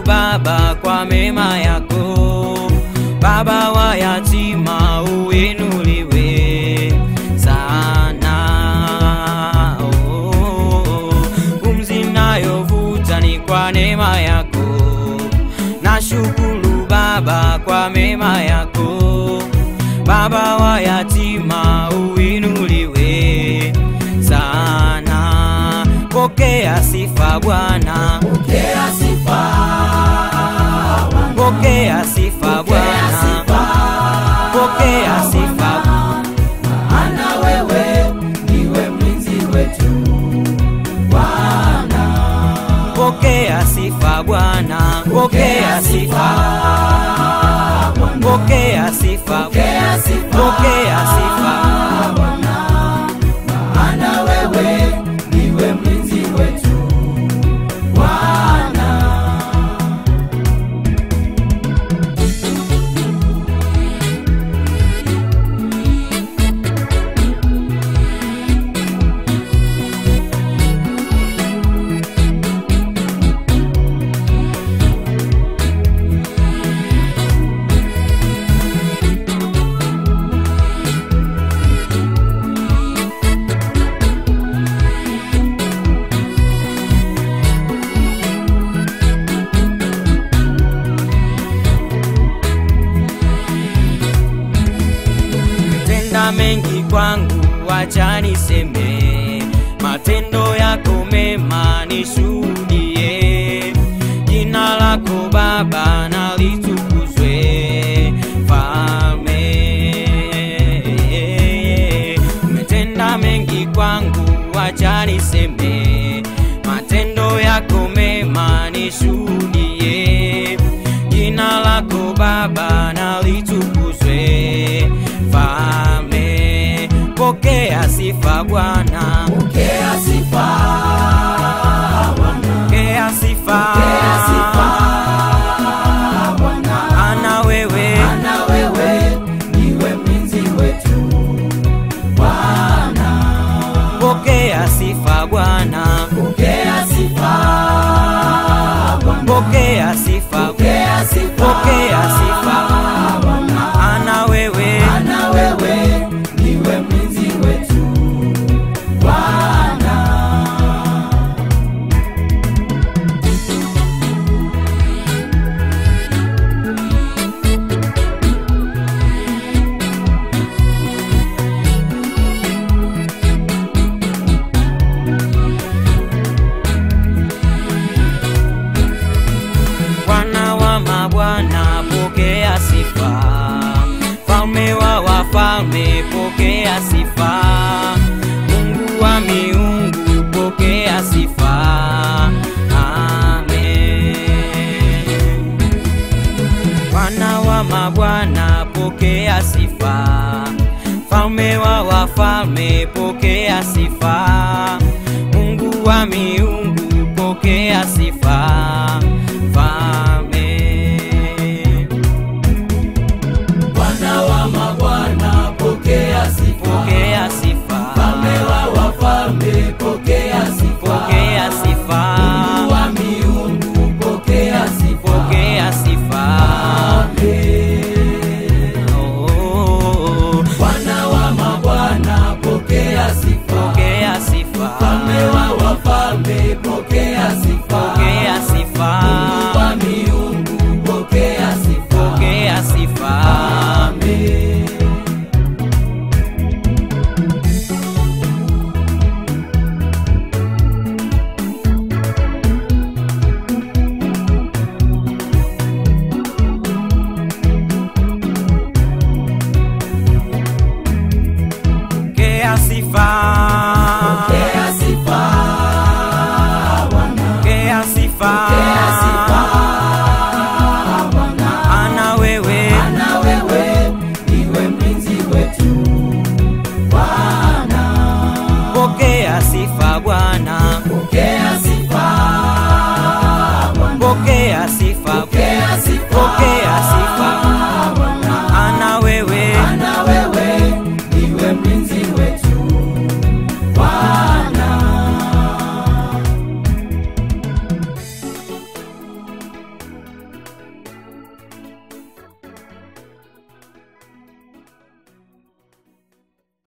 Baba kwa mema yako. Baba wa yatima uinuliwe sana. Pumzi nayovuta ni kwa neema yako. Nashukuru Baba kwa mema yako. Baba wa yatima uinuliwe sana. Pokea sifa Bwana, Pokea sifa Bwana, pokea sifa Bwana, pokea sifa, maana wewe ndiwe mlinzi wetu Bwana. pokea sifa Bwana, pokea sifa, pokea sifa, Pokea sifa pokea sifa. Bwana, maana wewe ndiwe mlinzi wetu Bwana. Tenda mengi kwangu, acha niseme, matendo yako mema nishuhudie. Jina lako Baba na litukuzwe, Mfalme. Umetenda mengi kwangu, acha niseme, matendo yako mema nishuhudie. Jina lako Baba na litukuzwe, Mfalme. Pokea sifa Bwana, Pokea sifa Bwana, pokea sifa, pokea sifa Bwana, ana wewe, maana wewe ndiwe mlinzi wetu Bwana. pokea sifa Bwana, Pokea sifa Bwana, pokea sifa, pokea sifa pokea sifa, Bwana, ana wewe, maana wewe ndiwe mlinzi wetu Bwana. Bwana wa mabwana, pokea sifa. Mfalme wa wafalme, pokea sifa. Mungu wa miungu, pokea sifa. Amen. Bwana wa mabwana, pokea sifa. Mfalme wa wafalme, pokea sifa. Mungu wa miungu, pokea sifa.